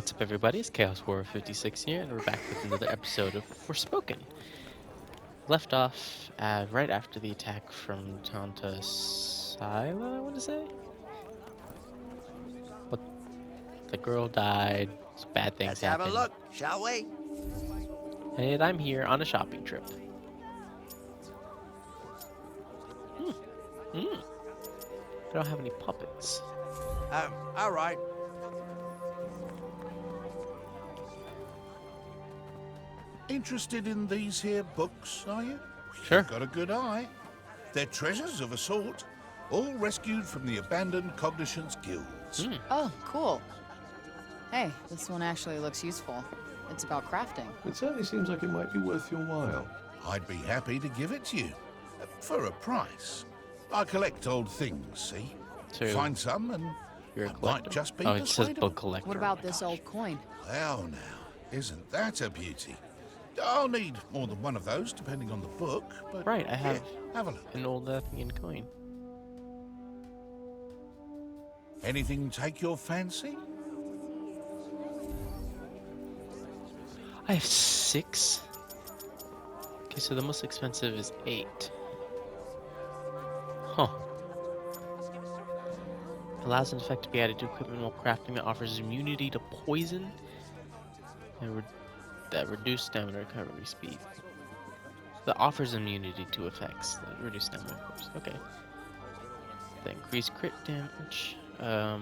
What's up, everybody? It's Chaos Warrior 56 here, and we're back with another episode of Forspoken. Left off right after the attack from Tanta Sila, I want to say? But the girl died, so bad things Let's have a happened, look, shall we? and I'm here on a shopping trip. I don't have any puppets. All right. Interested in these here books, are you? Sure. You've got a good eye. They're treasures of a sort, all rescued from the abandoned Cognitions guilds. Oh, cool. Hey, this one actually looks useful. It's about crafting. It certainly seems like it might be worth your while. I'd be happy to give it to you. For a price. I collect old things, see? So Find some and you're a I might collector. just be Oh, it says persuadable. book collector. What about this old coin? Well now, isn't that a beauty? I'll need more than one of those, depending on the book, but... Right, I have here, have a look. an old Athenian coin. Anything take your fancy? I have 6. Okay, so the most expensive is 8. Huh. Allows an effect to be added to equipment while crafting that offers immunity to poison and that reduce stamina recovery speed. That offers immunity to effects that reduce stamina, of course. Okay. That increase crit damage. That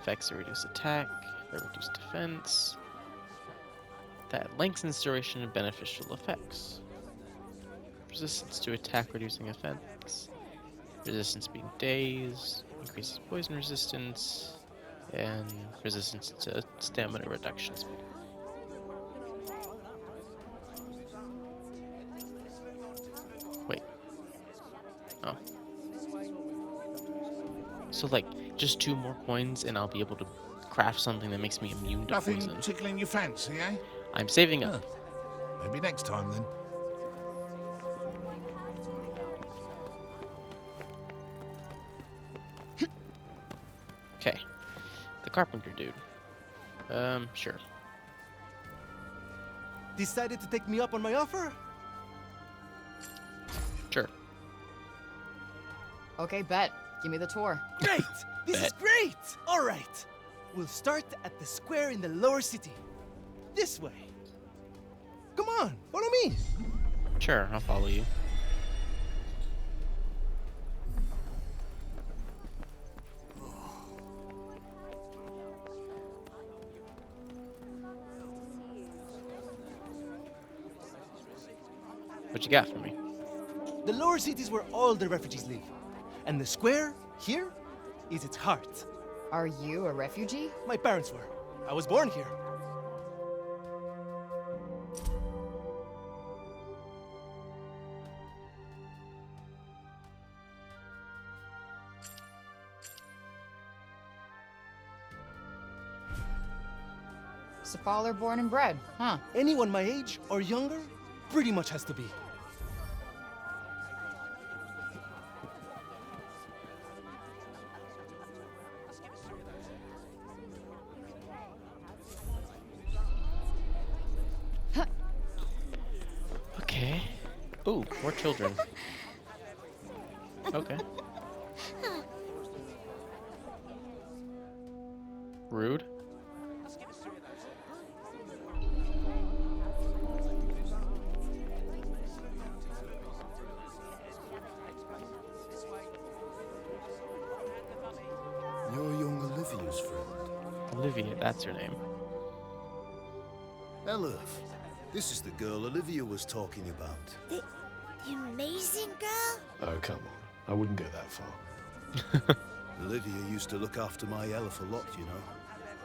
effects that reduce attack. That reduce defense. That lengthens duration of beneficial effects. Resistance to attack reducing effects. Resistance being dazed. Increases poison resistance. And resistance to stamina reduction speed. Wait. Oh. So, like, just 2 more coins and I'll be able to craft something that makes me immune to Nothing poison. tickling your fancy, eh? I'm saving up. Maybe next time, then. Okay. The carpenter dude. Sure. Decided to take me up on my offer? Sure. Okay, bet. Give me the tour. Great! This is Bet. great! All right. We'll start at the square in the lower city. This way. Come on, follow me. Sure, I'll follow you. What you got for me? The lower city is where all the refugees live. And the square, here, is its heart. Are you a refugee? My parents were. I was born here. So father born and bred, huh? Anyone my age or younger pretty much has to be. Okay. Ooh, more children. Okay. Rude. You're young Olivia's friend. Olivia, that's her name. Elif, this is the girl Olivia was talking about. The amazing girl? Oh, come on. I wouldn't go that far. Olivia used to look after my Elif a lot, you know.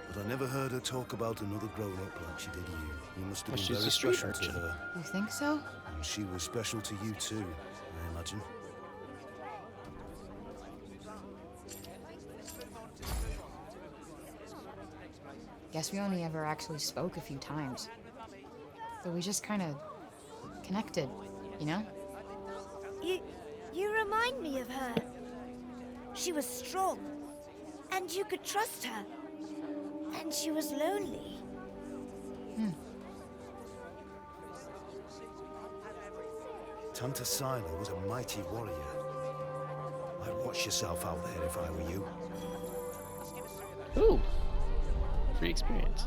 But I never heard her talk about another grown-up like she did you. You must have Well, been she's very a street special to urchin. her. You think so? And she was special to you too, I imagine. Guess we only ever actually spoke a few times. But we just kind of connected, you know? You remind me of her. She was strong, and you could trust her. she was lonely. Tanta Sila was a mighty warrior. I'd watch yourself out there if I were you. Ooh. Free experience.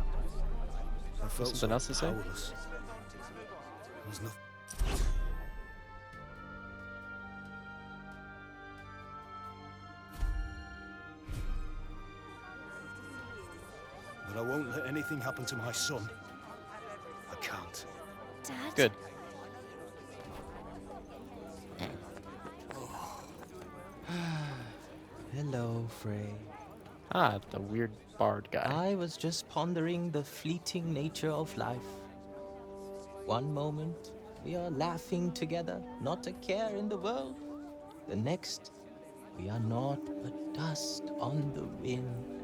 I felt Something else to say? powerless. There was nothing. But I won't let anything happen to my son. I can't. Dad? Good. Hello, Frey. Ah, the weird bard guy. I was just pondering the fleeting nature of life. One moment, we are laughing together, not a care in the world. The next, we are naught but dust on the wind.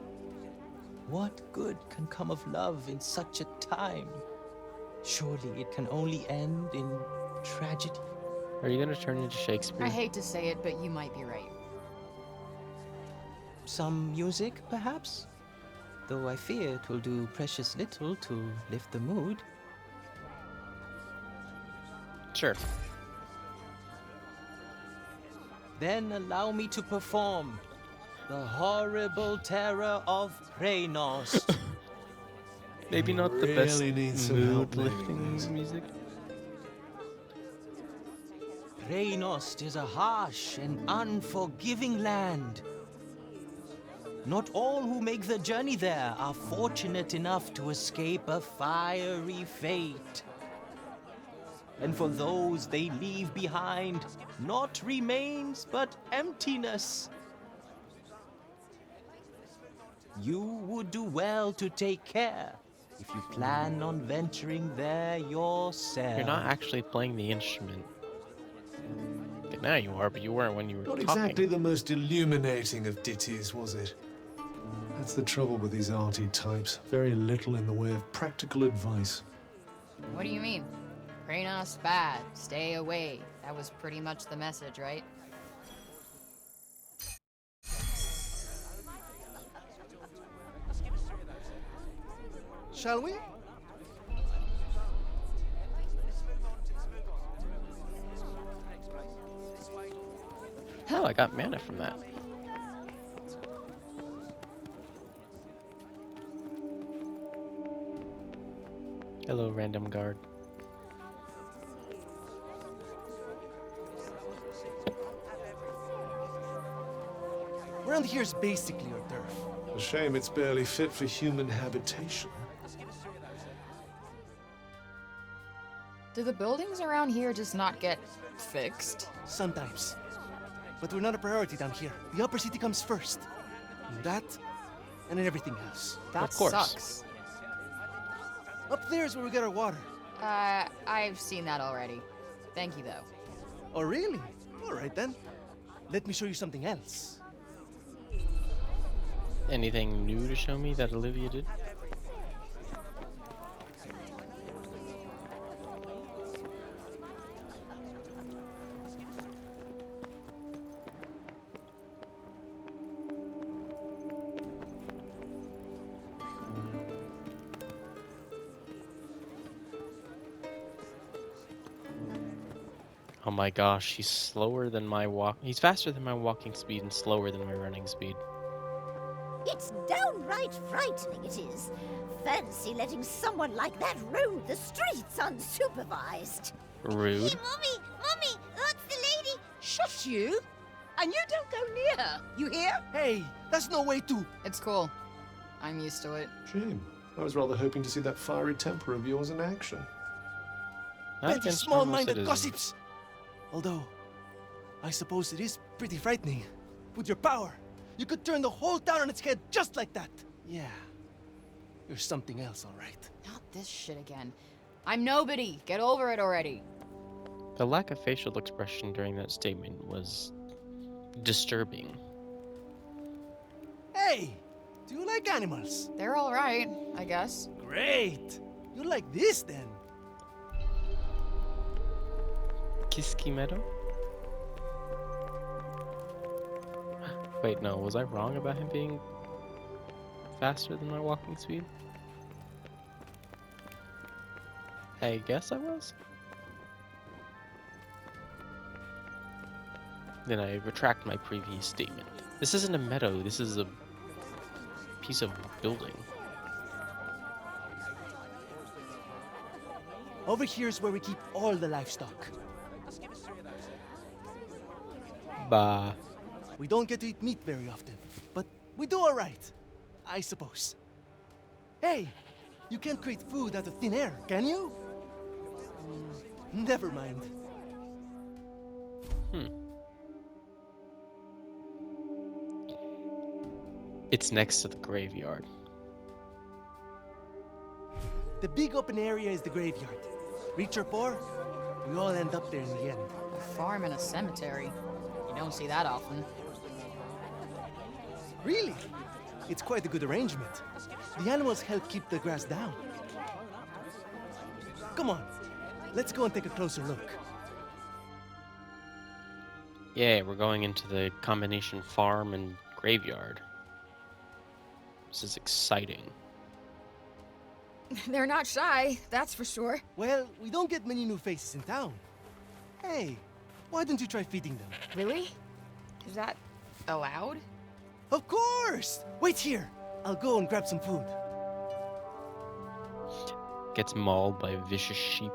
What good can come of love in such a time? Surely it can only end in tragedy. Are you gonna turn into Shakespeare? I hate to say it, but you might be right. Some music, perhaps? Though I fear it will do precious little to lift the mood. Sure. Then allow me to perform the horrible terror of Preynost. Maybe You not the best really need some help mood-lifting naming these. music. Preynost is a harsh and unforgiving land. Not all who make the journey there are fortunate enough to escape a fiery fate. And for those they leave behind, not remains but emptiness. You would do well to take care if you plan on venturing there yourself. You're not actually playing the instrument. Okay, now you are, but you weren't when you were Not talking. exactly the most illuminating of ditties, was it? That's the trouble with these arty types. Very little in the way of practical advice. What do you mean? Kranos bad. Stay away. That was pretty much the message, right? Shall we? Hell, I got mana from that. Hello, random guard. Around here is basically hors d'oeuvre. A shame it's barely fit for human habitation. Do the buildings around here just not get fixed? Sometimes. But we're not a priority down here. The upper city comes first. And that, and then everything else. That Of course. sucks. Up there is where we get our water. I've seen that already. Thank you, though. Oh, really? All right, then. Let me show you something else. Anything new to show me that Olivia did? Oh my gosh, he's slower than my walk. He's faster than my walking speed and slower than my running speed. It's downright frightening, it is. Fancy letting someone like that roam the streets unsupervised. Rude. Hey, Mommy, that's the lady. Shush you! And you don't go near her, you hear? Hey, that's no way to. It's cool. I'm used to it. Shame. I was rather hoping to see that fiery temper of yours in action. Not Petty against normal small-minded citizens. gossips. Although, I suppose it is pretty frightening. With your power, you could turn the whole town on its head just like that. Yeah, you're something else, all right. Not this shit again. I'm nobody. Get over it already. The lack of facial expression during that statement was disturbing. Hey, do you like animals? They're all right, I guess. Great. You like this then? Kiski Meadow? Wait, no, was I wrong about him being faster than my walking speed? I guess I was. Then I retract my previous statement. This isn't a meadow, this is a piece of building. Over here is where we keep all the livestock. Bah. We don't get to eat meat very often, but we do all right, I suppose. Hey, you can't create food out of thin air, can you? Never mind. It's next to the graveyard. The big open area is the graveyard. Rich or poor, we all end up there in the end. A farm and a cemetery. You don't see that often. Really? It's quite a good arrangement. The animals help keep the grass down. Come on, let's go and take a closer look. Yeah, we're going into the combination farm and graveyard. This is exciting. They're not shy, that's for sure. Well, we don't get many new faces in town. Hey, why don't you try feeding them? Really? Is that allowed? Of course! Wait here. I'll go and grab some food. Gets mauled by vicious sheep.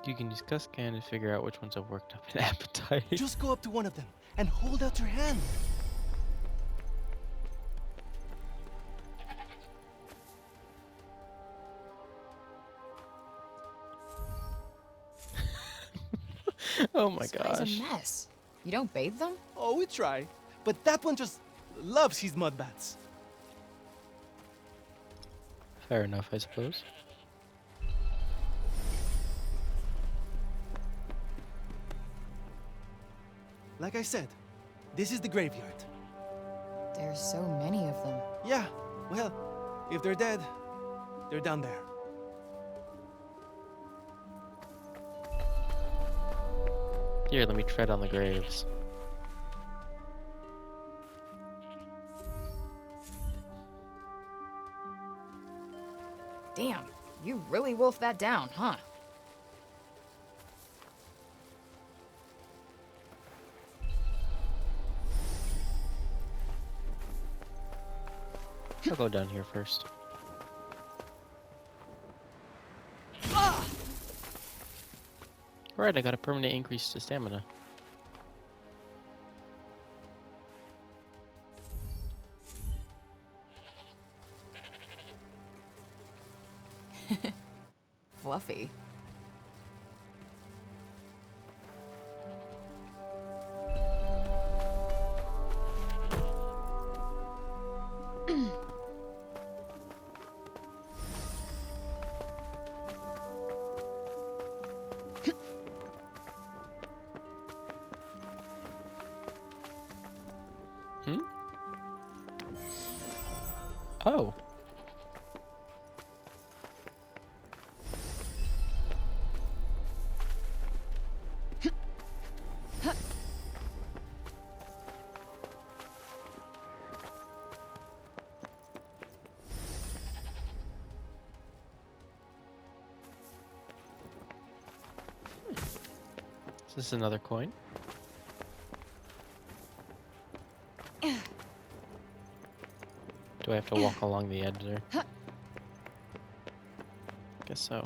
You can discuss scan to figure out which ones have worked up an appetite. Just go up to one of them and hold out your hand. Oh my This guy's gosh. a mess. You don't bathe them? Oh, we try. But that one just loves his mud baths. Fair enough, I suppose. Like I said, this is the graveyard. There's so many of them. Yeah, well, if they're dead, they're down there. Here, let me tread on the graves. Damn, you really wolfed that down, huh? I'll go down here first. Alright, I got a permanent increase to stamina. Fluffy. Oh. Is this another coin? Do I have to walk along the edge there? Guess so.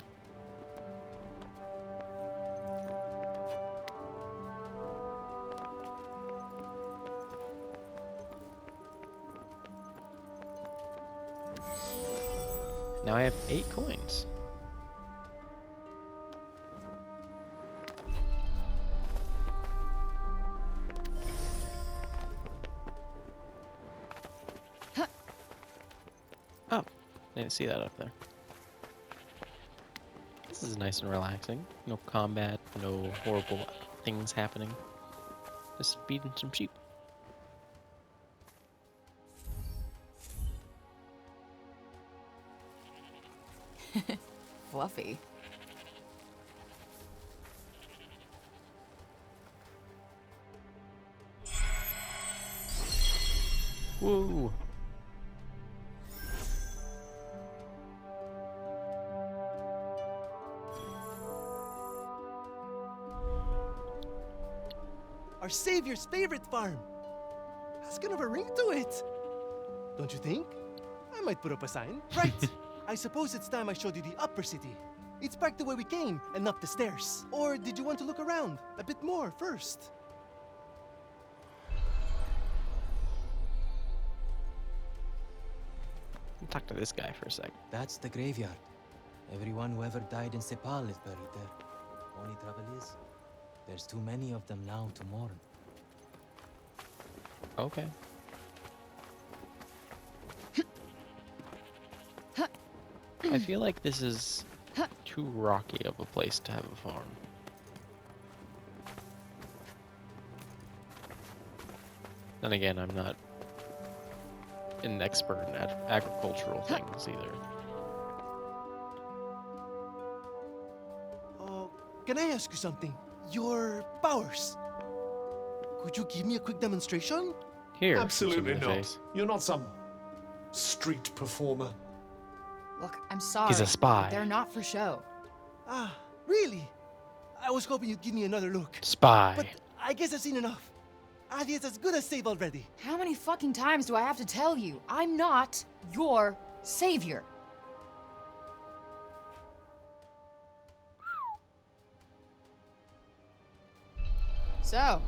Now I have 8 coins. Oh, I didn't see that up there. This is nice and relaxing. No combat, no horrible things happening. Just feeding some sheep. Fluffy. Woo! Our savior's favorite farm. Has kind of a ring to it. Don't you think? I might put up a sign. Right. I suppose it's time I showed you the upper city. It's back the way we came and up the stairs. Or did you want to look around a bit more first? Talk to this guy for a sec. That's the graveyard. Everyone who ever died in Sepal is buried there. Only trouble is, there's too many of them now to mourn. Okay. I feel like this is too rocky of a place to have a farm. Then again, I'm not an expert in agricultural things either. Can I ask you something? Your powers. Could you give me a quick demonstration? Here, Absolutely shoot him in the not. face. You're not some street performer. Look, I'm sorry. He's a spy. They're not for show. Ah, really? I was hoping you'd give me another look. Spy. But I guess I've seen enough. Adia's as good as saved already. How many fucking times do I have to tell you? I'm not your savior. So,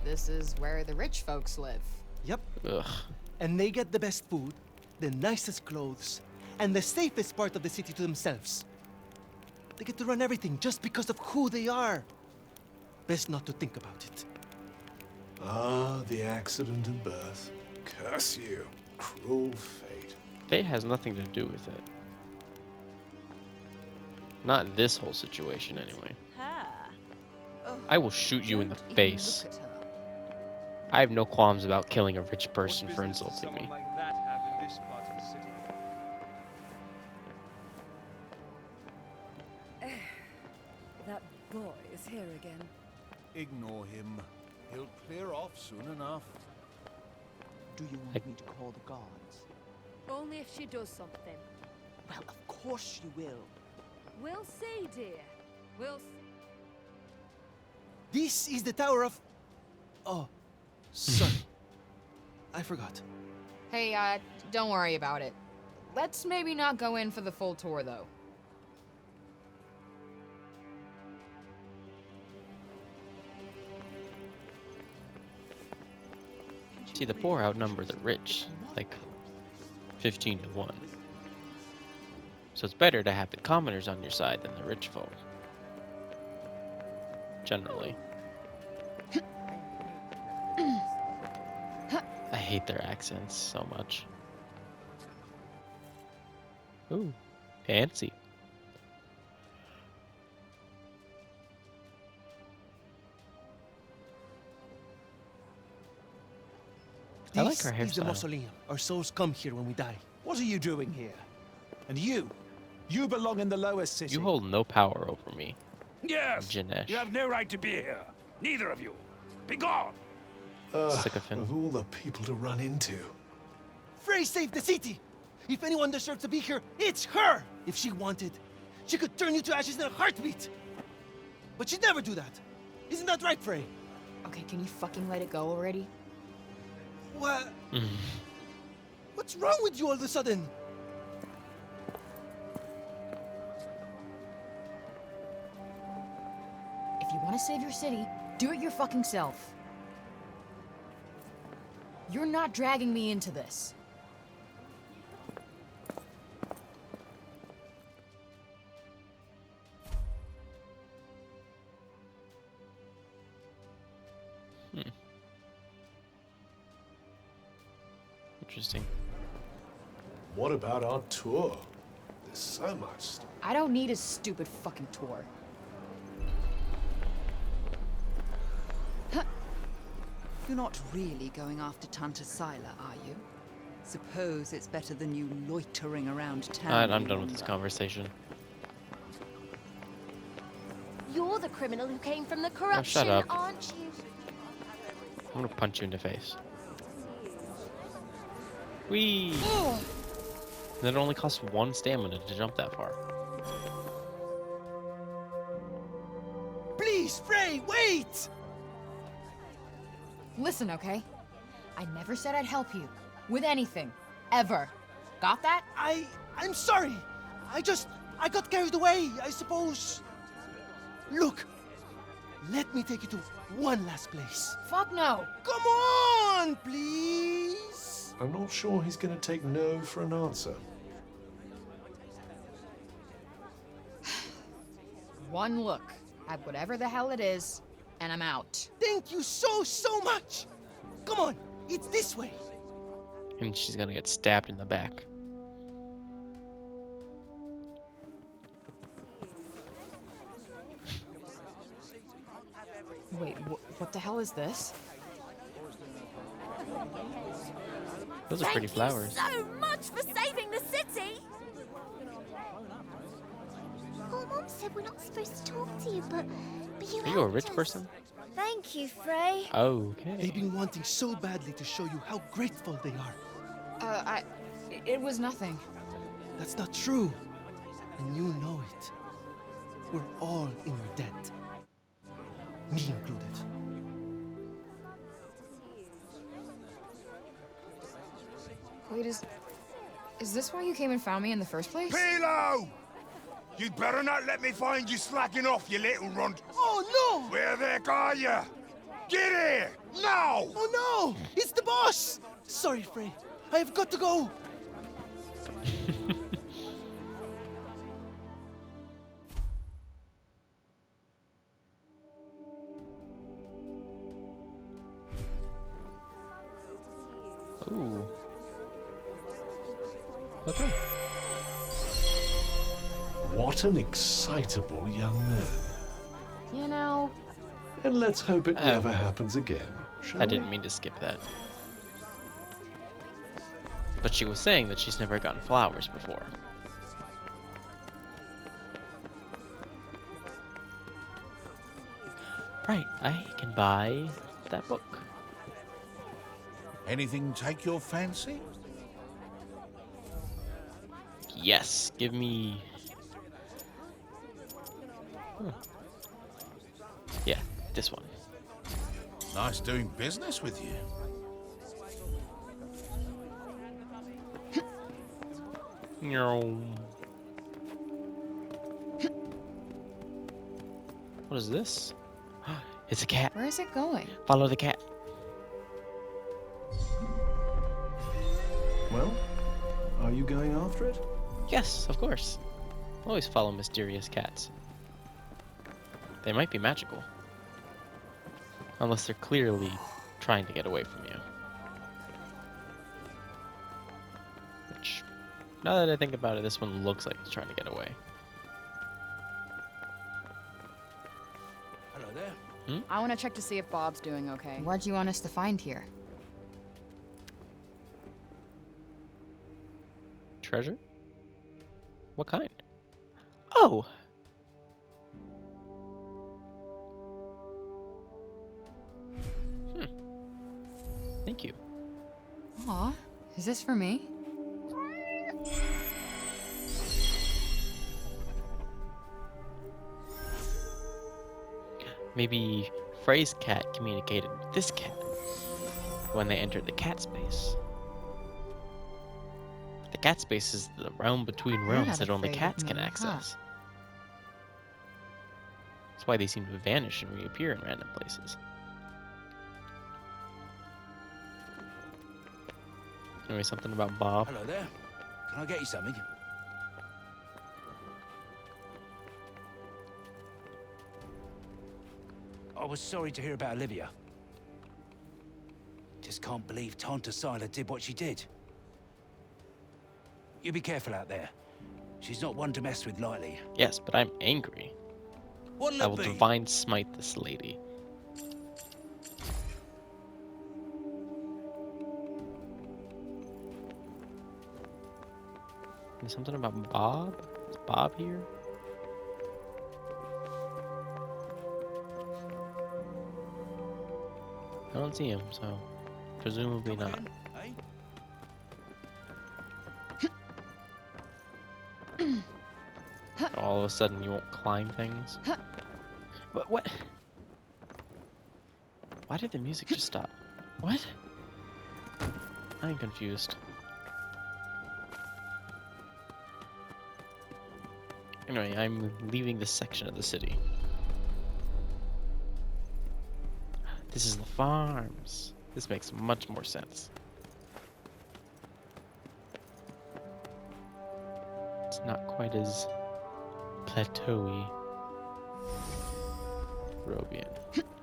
this is where the rich folks live. Yep. Ugh. And they get the best food, the nicest clothes, and the safest part of the city to themselves. They get to run everything just because of who they are. Best not to think about it. Ah, the accident of birth. Curse you, cruel fate. Fate has nothing to do with it. Not this whole situation, anyway. I will shoot you in the face. I have no qualms about killing a rich person for insulting me. That boy is here again. Ignore him. He'll clear off soon enough. Do you want me to call the guards? Only if she does something. Well, of course you will. We'll see, dear. We'll see. This is the Tower of... Oh, sorry. I forgot. Hey, don't worry about it. Let's maybe not go in for the full tour, though. See, the poor outnumber the rich, like 15 to 1. So it's better to have the commoners on your side than the rich folk. Generally. I hate their accents so much. Ooh, fancy. I like her This is the hairstyle. mausoleum. Our souls come here when we die. What are you doing here? And you? You belong in the lowest city. You hold no power over me, Yes! Janesh. You have no right to be here. Neither of you. Be gone! Sycophant. Of all the people to run into. Frey saved the city! If anyone deserves to be here, it's her! If she wanted, she could turn you to ashes in a heartbeat! But she'd never do that. Isn't that right, Frey? Okay, can you fucking let it go already? What? Mm. What's wrong with you all of a sudden? If you want to save your city, do it your fucking self. You're not dragging me into this. Interesting. What about our tour? There's so much stuff. I don't need a stupid fucking tour. You're not really going after Tanta Sila, are you? Suppose it's better than you loitering around town. I'm any done with this longer. conversation. You're the criminal who came from the shut corruption, up. aren't you? I'm gonna punch you in the face. Whee! And it only costs 1 stamina to jump that far. Please, Frey, wait! Listen, okay? I never said I'd help you. With anything. Ever. Got that? I'm sorry. I got carried away, I suppose. Look, let me take you to one last place. Fuck no. Come on, please. I'm not sure he's going to take no for an answer. One look at whatever the hell it is, and I'm out. Thank you so much. Come on, it's this way. And she's gonna get stabbed in the back. Wait, what the hell is this? Those are pretty flowers. Thank you so much for saving the city! Oh, Mom said we're not supposed to talk to you, but you Are you a helped rich us. person? Thank you, Frey. Okay. They've been wanting so badly to show you how grateful they are. It was nothing. That's not true. And you know it. We're all in your debt. Me included. Wait, is this why you came and found me in the first place? Pilo! You'd better not let me find you slacking off, you little runt. Oh, no! Where the heck are you? Get here! Now! Oh, no! It's the boss! Sorry, Frey. I have got to go. Ooh. Okay. What an excitable young man. You know, And let's hope it never happens again, shall I we? didn't mean to skip that. But she was saying that she's never gotten flowers before. Right, I can buy that book. Anything take your fancy? Yes, give me... Yeah, this one. Nice doing business with you. What is this? It's a cat. where is it going? Follow the cat. Well, are you going after it? Yes, of course. Always follow mysterious cats. They might be magical. Unless they're clearly trying to get away from you. Which, now that I think about it, this one looks like it's trying to get away. Hello there. I want to check to see if Bob's doing okay. What do you want us to find here? Treasure? What kind? Oh! Thank you. Aw, is this for me? Maybe Frey's cat communicated with this cat when they entered the cat space. The cat space is the realm between realms not that only afraid of cats can me, huh? access. That's why they seem to vanish and reappear in random places. Anyway, something about Bob. Hello there. Can I get you something? I was sorry to hear about Olivia. Just can't believe Tanta Sila did what she did. You be careful out there. She's not one to mess with lightly. Yes, but I'm angry. What'll I it will be? divine smite this lady. There's something about Bob? Is Bob here? I don't see him, so presumably not. All of a sudden, you won't climb things. But what? Why did the music just stop? What? I'm confused. Anyway, I'm leaving this section of the city. This is the farms. This makes much more sense. It's not quite as plateauy. Robian.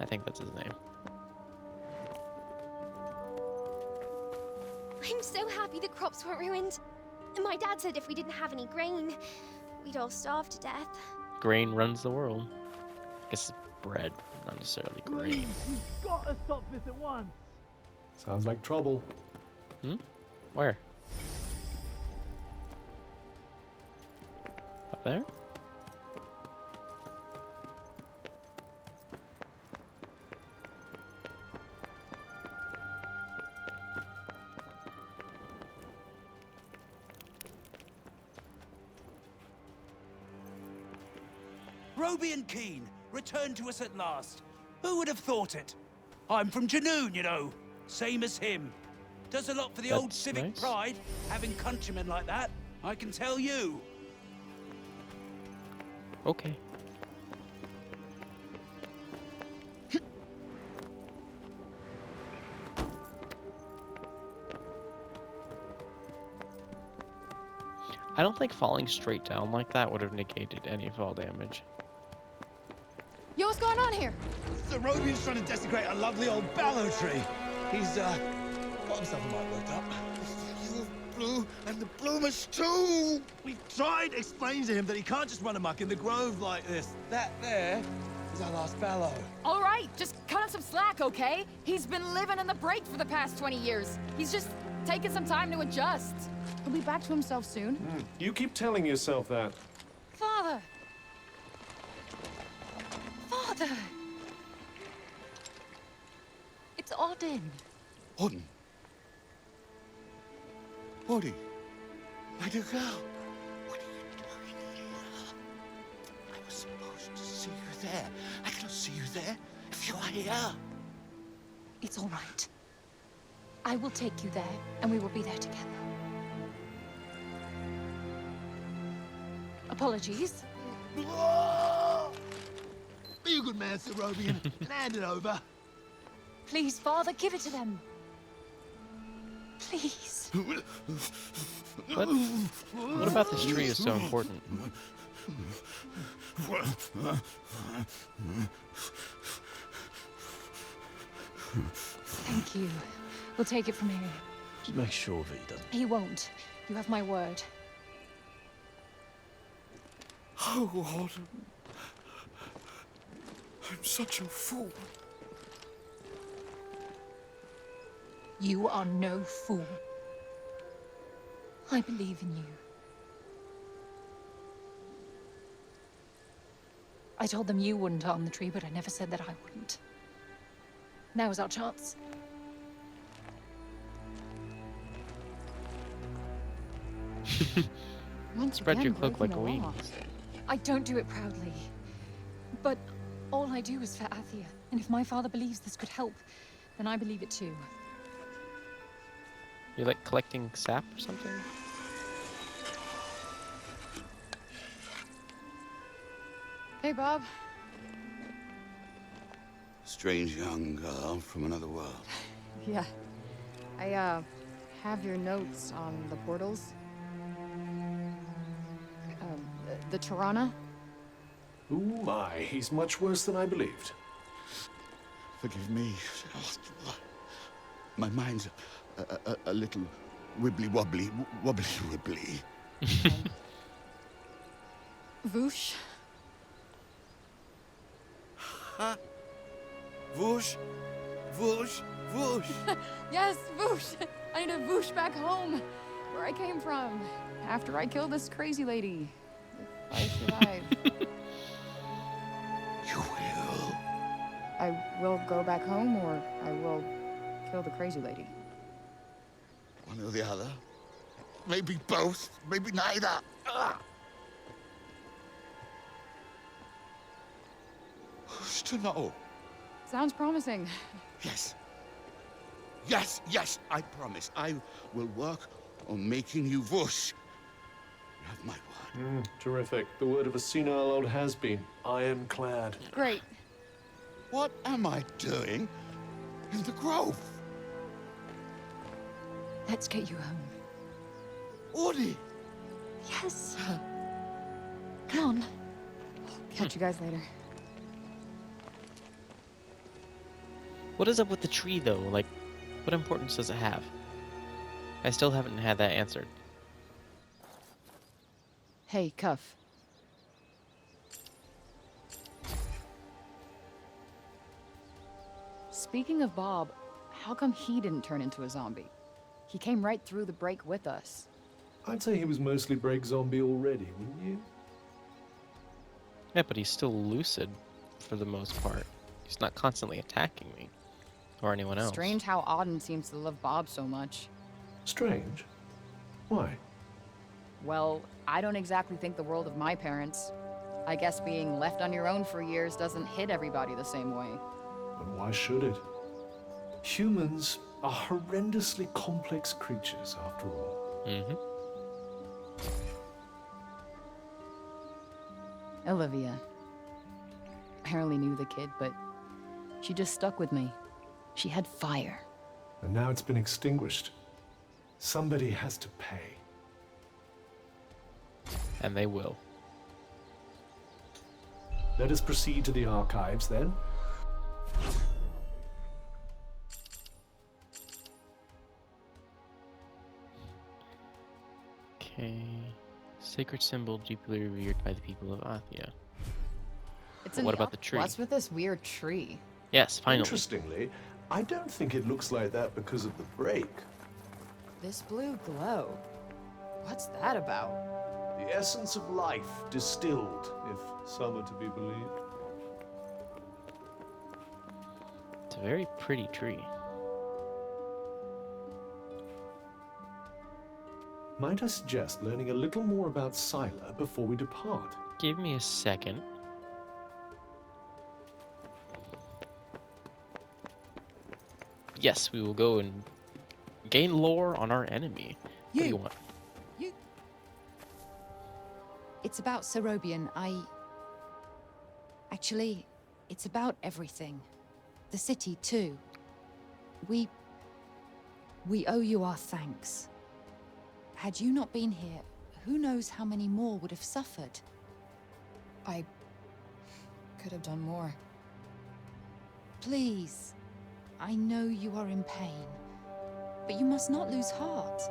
I think that's his name. I'm so happy the crops weren't ruined. My dad said if we didn't have any grain, we'd all starve to death. Grain runs the world. I guess it's bread, not necessarily grain. You've got to stop this at once. Sounds like trouble. Hmm? Where? Up there? Robian Keen, returned to us at last. Who would have thought it? I'm from Janoon, you know. Same as him. Does a lot for the old That's civic nice. pride, having countrymen like that. I can tell you. Okay. I don't think falling straight down like that would have negated any fall damage. Yo, what's going on here? The Robian's trying to desecrate a lovely old ballow tree. He's, got himself a mite worked up. You blue and the bloomers too! We've tried explaining to him that he can't just run amok in the grove like this. That there is our last ballow. All right, just cut him some slack, okay? He's been living in the break for the past 20 years. He's just taking some time to adjust. He'll be back to himself soon. You keep telling yourself that. Father! Father! It's Auden. Auden. Auden. My dear girl. What are you doing here? I was supposed to see you there. I cannot see you there if you are here. It's all right. I will take you there, and we will be there together. Apologies. Be a good man, Sir Robian, and hand it over. Please, Father, give it to them. Please. What about this tree is so important? Thank you. We'll take it from here. Just make sure that he doesn't. He won't. You have my word. Oh, Auden. I'm such a fool. You are no fool. I believe in you. I told them you wouldn't harm the tree, but I never said that I wouldn't. Now is our chance. Spread your cloak like wings. I don't do it proudly. But all I do is for Athia. And if my father believes this could help, then I believe it too. You like collecting sap or something? Hey, Bob. Strange young girl from another world. Yeah. I, have your notes on the portals. The Tirana? Ooh, my, he's much worse than I believed. Forgive me. My mind's a little wibbly-wobbly, wobbly-wibbly. Voosh? Huh? Whoosh, whoosh, whoosh. Yes, Voosh! I need to Voosh back home, where I came from, after I killed this crazy lady. If I survive. You will. I will go back home, or I will kill the crazy lady. One or the other. Maybe both, maybe neither. Ah! Who's to know? Sounds promising. Yes. Yes, yes, I promise. I will work on making you whoosh. You have my word. Terrific. The word of a senile old has-been. Ironclad. Great. What am I doing in the grove? Let's get you home. Audie! Yes. Come on. Catch you guys later. What is up with the tree, though? Like, what importance does it have? I still haven't had that answered. Hey, Cuff. Speaking of Bob, how come he didn't turn into a zombie? He came right through the break with us. I'd say he was mostly break zombie already, wouldn't you? Yeah, but he's still lucid for the most part. He's not constantly attacking me or anyone else. Strange how Auden seems to love Bob so much. Strange? Why? Well, I don't exactly think the world of my parents. I guess being left on your own for years doesn't hit everybody the same way. But why should it? Humans are horrendously complex creatures, after all. Mm-hmm. Olivia. I hardly knew the kid, but she just stuck with me. She had fire. And now it's been extinguished. Somebody has to pay. And they will. Let us proceed to the archives, then. Okay. Sacred symbol deeply revered by the people of Athia. It's But in what the about the tree? What's with this weird tree? Yes, finally. Interestingly, I don't think it looks like that because of the break. This blue glow. What's that about? The essence of life distilled, if some are to be believed. It's a very pretty tree. Might I suggest learning a little more about Scylla before we depart? Give me a second. Yes, we will go and gain lore on our enemy. What do you want? It's about Cerobian. Actually, it's about everything. The city, too. We owe you our thanks. Had you not been here, who knows how many more would have suffered? I could have done more. Please. I know you are in pain, but you must not lose heart.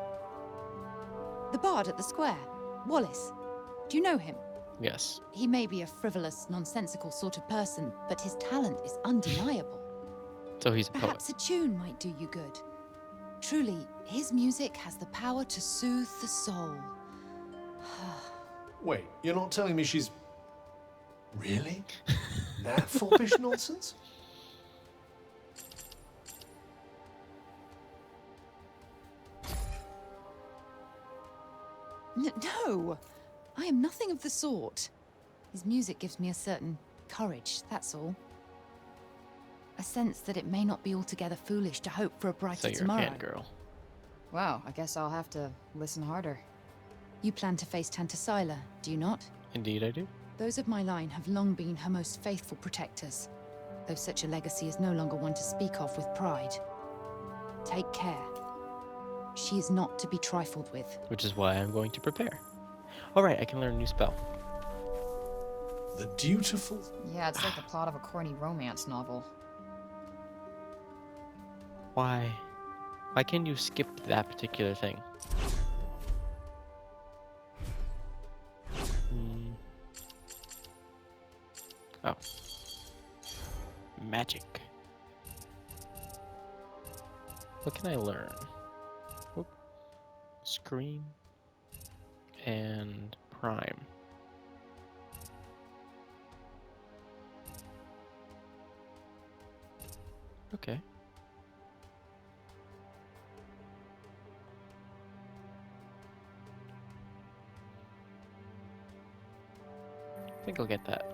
The bard at the square, Wallace. Do you know him? Yes. He may be a frivolous, nonsensical sort of person, but his talent is undeniable. So he's a poet. Perhaps a tune might do you good. Truly, his music has the power to soothe the soul. Wait, you're not telling me she's... Really? That foppish nonsense? No! I am nothing of the sort. His music gives me a certain courage, that's all. A sense that it may not be altogether foolish to hope for a brighter So you're tomorrow. a fangirl. Wow, I guess I'll have to listen harder. You plan to face Tanta Scylla, do you not? Indeed I do. Those of my line have long been her most faithful protectors, though such a legacy is no longer one to speak of with pride. Take care. She is not to be trifled with. Which is why I'm going to prepare. Alright, I can learn a new spell. The dutiful... Yeah, it's like the plot of a corny romance novel. Why? Why can you skip that particular thing? Oh. Magic. What can I learn? Whoop. Scream. And Prime. Okay. I think I'll get that.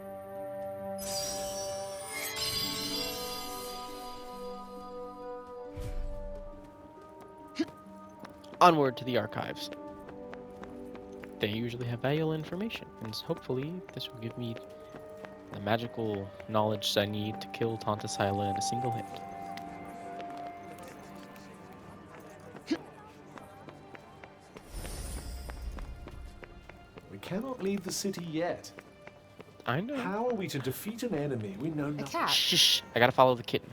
Onward to the archives. They usually have valuable information, and hopefully this will give me the magical knowledge I need to kill Tantasila in a single hit. We cannot leave the city yet. I know. How are we to defeat an enemy we know nothing? cat. Shh! I gotta follow the kitten.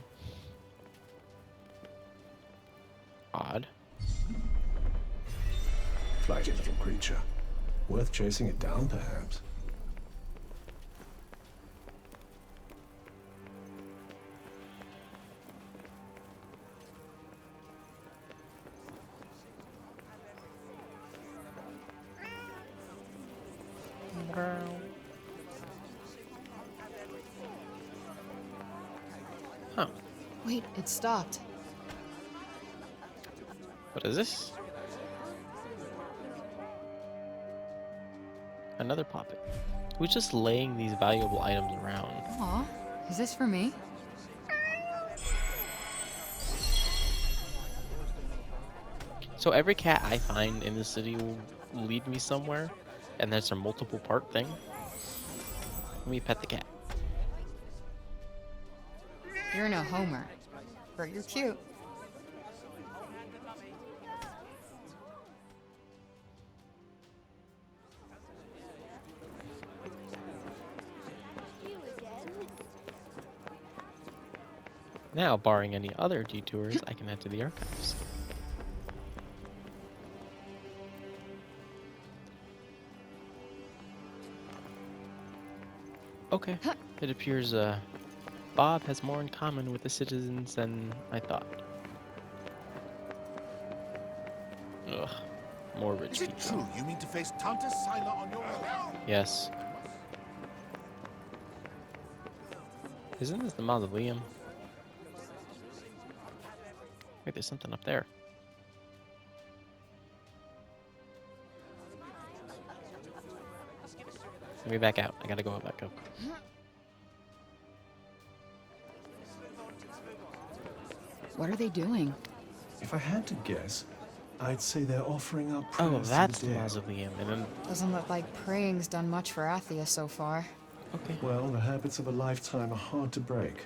Odd. Flighty little creature. Worth chasing it down, perhaps. Huh. Wait, it stopped. What is this? Another puppet. Who's just laying these valuable items around? Aw, is this for me? So every cat I find in the city will lead me somewhere, and there's a multiple part thing. Let me pet the cat. You're no Homer, but you're cute. Now, barring any other detours, I can head to the archives. Okay, it appears Bob has more in common with the citizens than I thought. Ugh, more rich Is it people. true you mean to face Tantasila on your own? Yes. Isn't this the mausoleum? Wait, there's something up there. Let me back out. I gotta go back up. What are they doing? If I had to guess, I'd say they're offering up Oh, prayers to that's the the dead. mausoleum. And then, Doesn't look like praying's done much for Athia so far. okay. Well, the habits of a lifetime are hard to break.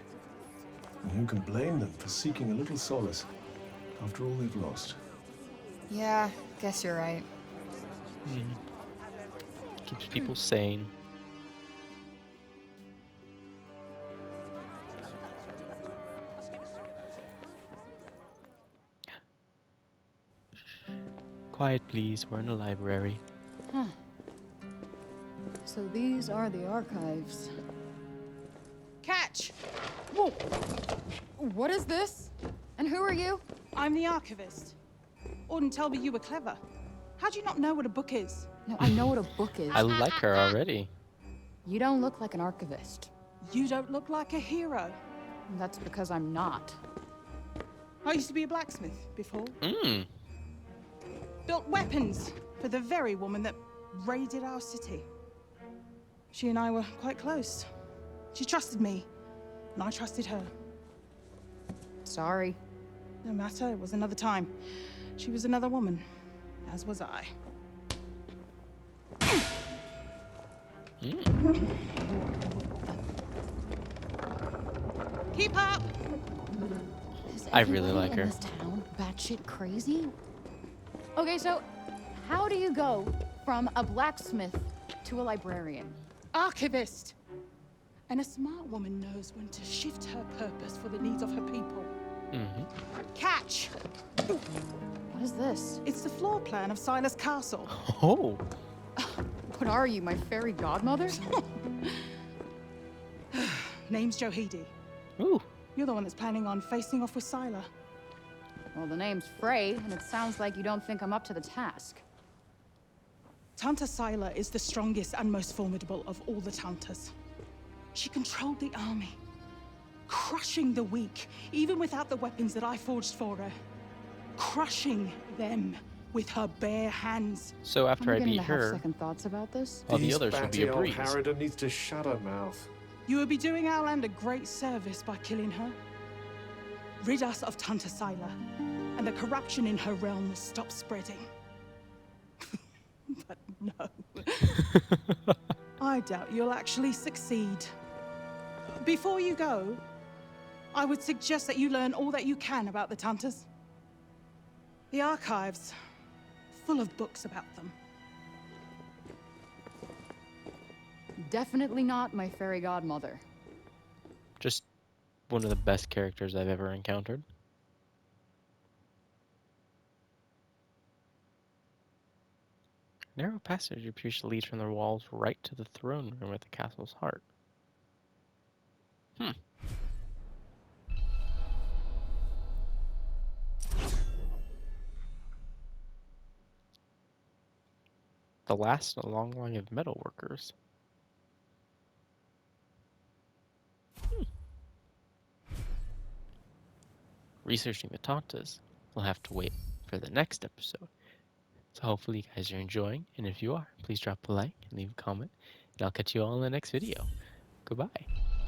And who can blame them for seeking a little solace after all they've lost? Yeah, guess you're right. Keeps people sane. Quiet, please. We're in a library. Huh. So these are the archives. Catch! Whoa! What is this? And who are you? I'm the archivist. Auden told me you were clever. How do you not know what a book is? No, I know what a book is. I like her already. You don't look like an archivist. You don't look like a hero. That's because I'm not. I used to be a blacksmith before. Mmm. Built weapons for the very woman that raided our city. She and I were quite close. She trusted me, and I trusted her. Sorry. No matter, it was another time. She was another woman, as was I. Keep up! Is I really everybody like in her. this town batshit crazy? Okay, so how do you go from a blacksmith to a librarian? Archivist! And a smart woman knows when to shift her purpose for the needs of her people. Catch! What is this? It's the floor plan of Silas Castle. Oh. What are you, my fairy godmother? Name's Johidi. Ooh. You're the one that's planning on facing off with Sila. Well, the name's Frey, and it sounds like you don't think I'm up to the task. Tanta Sila is the strongest and most formidable of all the Tantas. She controlled the army. crushing the weak, even without the weapons that I forged for her. Crushing them with her bare hands. So after I beat her, second thoughts about this. all the others should be a breeze. Harridan needs to shut her mouth. You would be doing our land a great service by killing her. Rid us of Tanta Sila, and the corruption in her realm will stop spreading. But no. I doubt you'll actually succeed. Before you go, I would suggest that you learn all that you can about the Tantas. The archives, full of books about them. Definitely not my fairy godmother. Just one of the best characters I've ever encountered. Narrow passage appears to lead from the walls right to the throne room at the castle's heart. The last in a long line of metal workers. Researching the Tantas, we'll have to wait for the next episode. So hopefully you guys are enjoying, and if you are, please drop a like and leave a comment, and I'll catch you all in the next video. Goodbye.